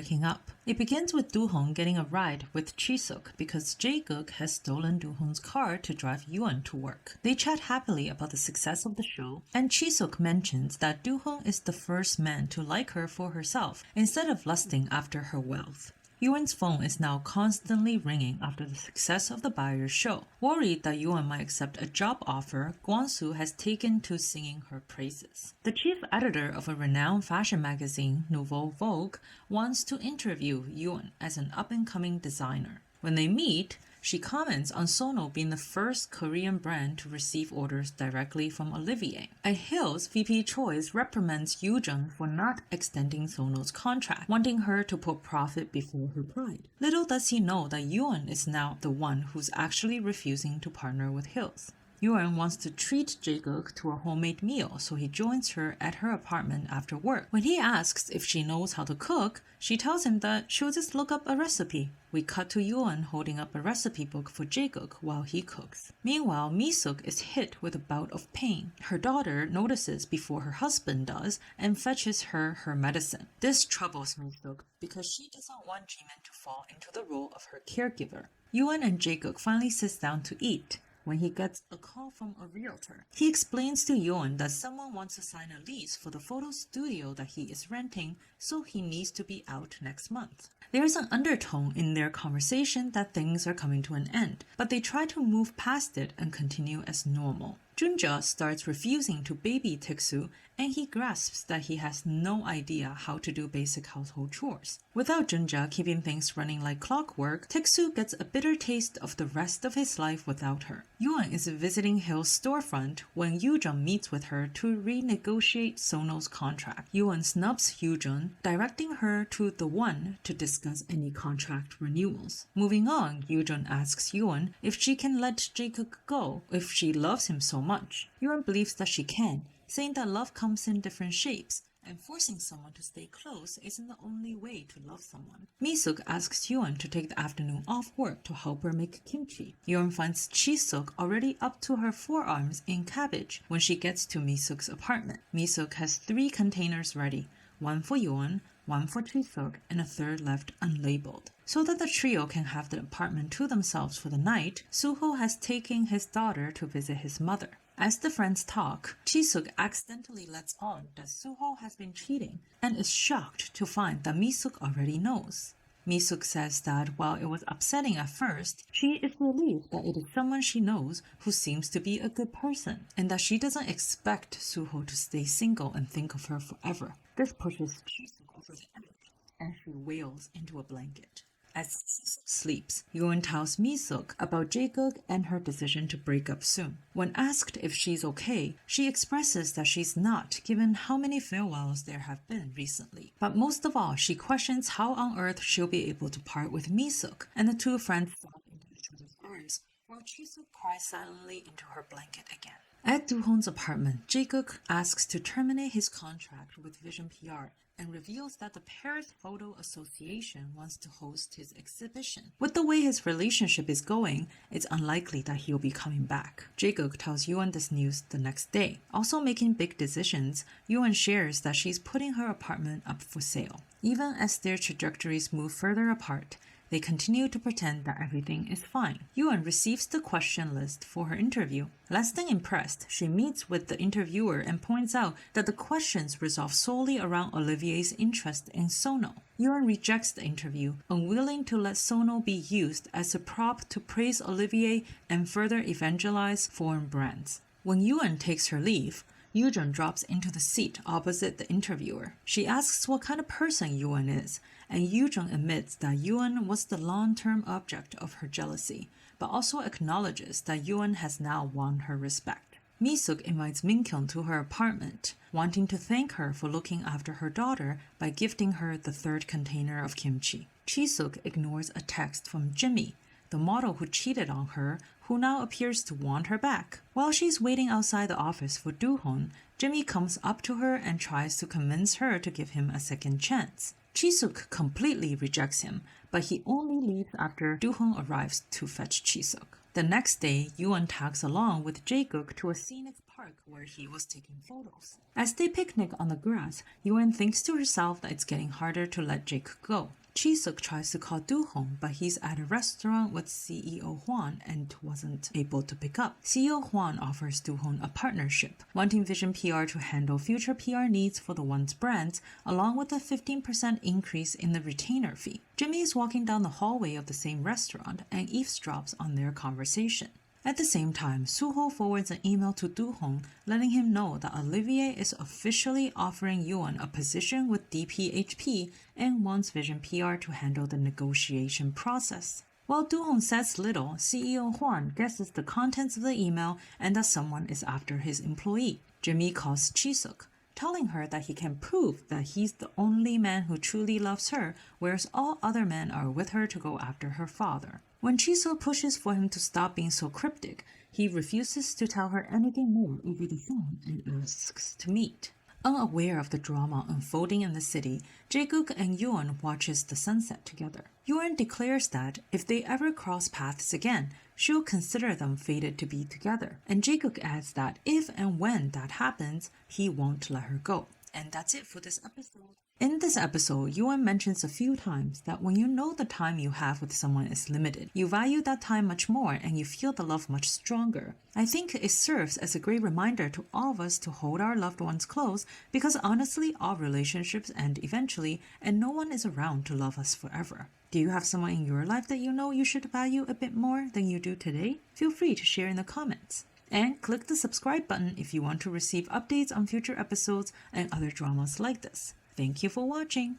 breaking up. It begins with Do-Hoon getting a ride with Chi-Sook because Jae-Gook has stolen Do-Hoon's car to drive Yoon to work. They chat happily about the success of the show, and Chi-Sook mentions that Do-Hoon is the first man to like her for herself instead of lusting after her wealth. Yoon's phone is now constantly ringing after the success of the buyer's show. Worried that Yoon might accept a job offer, Kwak-Soo has taken to singing her praises. The chief editor of a renowned fashion magazine, Nouveau Vogue, wants to interview Yoon as an up-and-coming designer. When they meet, she comments on Sono being the first Korean brand to receive orders directly from Olivier. At Hills, VP Choice reprimands Yoo-jung for not extending Sono's contract, wanting her to put profit before her pride. Little does he know that Yoon is now the one who's actually refusing to partner with Hills. Yoon wants to treat Jae-Gook to a homemade meal, so he joins her at her apartment after work. When he asks if she knows how to cook, she tells him that she'll just look up a recipe. We cut to Yoon holding up a recipe book for Jae-Gook while he cooks. Meanwhile, Mi-Sook is hit with a bout of pain. Her daughter notices before her husband does and fetches her medicine. This troubles Mi-Sook because she doesn't want Jimin to fall into the role of her caregiver. Yoon and Jae-Gook finally sits down to eat when he gets a call from a realtor. He explains to Yoon that someone wants to sign a lease for the photo studio that he is renting, so he needs to be out next month. There is an undertone in their conversation that things are coming to an end, but they try to move past it and continue as normal. Junja starts refusing to baby Taek-soo, and he grasps that he has no idea how to do basic household chores. Without Junja keeping things running like clockwork, Taek-soo gets a bitter taste of the rest of his life without her. Yoon is visiting Hill's storefront when Yoo-jung meets with her to renegotiate Sono's contract. Yoon snubs Yoo-jung, directing her to the one to discuss any contract renewals. Moving on, Yoo-jung asks Yoon if she can let Jae-Gook go if she loves him so much. Yoon believes that she can, saying that love comes in different shapes, and forcing someone to stay close isn't the only way to love someone. Mi-Sook asks Yoon to take the afternoon off work to help her make kimchi. Yoon finds Chi-Sook already up to her forearms in cabbage when she gets to Mi-Sook's apartment. Mi-Sook has 3 containers ready, one for Yoon, one for Chi-Sook, and a third left unlabeled. So that the trio can have the apartment to themselves for the night, Soo-ho has taken his daughter to visit his mother. As the friends talk, Chi-Sook accidentally lets on that Soo-ho has been cheating and is shocked to find that Mi-Sook already knows. Mi-Sook says that while it was upsetting at first, she is relieved that it is someone she knows who seems to be a good person, and that she doesn't expect Soo-ho to stay single and think of her forever. This pushes Chi-Sook over the edge, and she wails into a blanket. As Chi-Sook sleeps, Yoon tells Mi-Sook about Jae-Gook and her decision to break up soon. When asked if she's okay, she expresses that she's not, given how many farewells there have been recently. But most of all, she questions how on earth she'll be able to part with Mi-Sook, and the two friends fall into each other's arms, while Chi-Sook cries silently into her blanket again. At Do-Hoon's apartment, Jae-Gook asks to terminate his contract with Vision PR and reveals that the Paris Photo Association wants to host his exhibition. With the way his relationship is going, it's unlikely that he'll be coming back. Jae-Gook tells Yoon this news the next day. Also making big decisions, Yoon shares that she's putting her apartment up for sale. Even as their trajectories move further apart, they continue to pretend that everything is fine. Yoon receives the question list for her interview. Less than impressed, she meets with the interviewer and points out that the questions revolve solely around Olivier's interest in Sono. Yoon rejects the interview, unwilling to let Sono be used as a prop to praise Olivier and further evangelize foreign brands. When Yoon takes her leave, Yoo-jung drops into the seat opposite the interviewer. She asks what kind of person Yoon is, and Yoo-jung admits that Yoon was the long-term object of her jealousy, but also acknowledges that Yoon has now won her respect. Mi-Sook invites Min-kyung to her apartment, wanting to thank her for looking after her daughter by gifting her the 3rd container of kimchi. Chi-Sook ignores a text from Jimmy, the model who cheated on her, who now appears to want her back. While she's waiting outside the office for Do-Hoon, Jimmy comes up to her and tries to convince her to give him a second chance. Chi-Sook completely rejects him, but he only leaves after Do-Hoon arrives to fetch Chi-Sook. The next day, Yoon tags along with Jae-Gook to a scenic park park where he was taking photos. As they picnic on the grass, Yeong-Eun thinks to herself that it's getting harder to let Jae-Gook go. Chi-Sook tries to call Do-Hoon, but he's at a restaurant with CEO Hwan and wasn't able to pick up. CEO Hwan offers Do-Hoon a partnership, wanting Vision PR to handle future PR needs for the one's brands, along with a 15% increase in the retainer fee. Jimmy is walking down the hallway of the same restaurant and eavesdrops on their conversation. At the same time, Soo-Ho forwards an email to Do-Hoon letting him know that Olivier is officially offering Yeong-Eun a position with DPHP and wants Vision PR to handle the negotiation process. While Do-Hoon says little, CEO Hwan guesses the contents of the email and that someone is after his employee. Jimmy calls Chi-Sook, telling her that he can prove that he's the only man who truly loves her, whereas all other men are with her to go after her father. When Chi-Sook pushes for him to stop being so cryptic, he refuses to tell her anything more over the phone and asks to meet. Unaware of the drama unfolding in the city, Jae-Gook and Yeong-Eun watches the sunset together. Yeong-Eun declares that if they ever cross paths again, she'll consider them fated to be together. And Jae-Gook adds that if and when that happens, he won't let her go. And that's it for this episode. In this episode, Yeong-Eun mentions a few times that when you know the time you have with someone is limited, you value that time much more and you feel the love much stronger. I think it serves as a great reminder to all of us to hold our loved ones close because honestly, all relationships end eventually and no one is around to love us forever. Do you have someone in your life that you know you should value a bit more than you do today? Feel free to share in the comments. And click the subscribe button if you want to receive updates on future episodes and other dramas like this. Thank you for watching.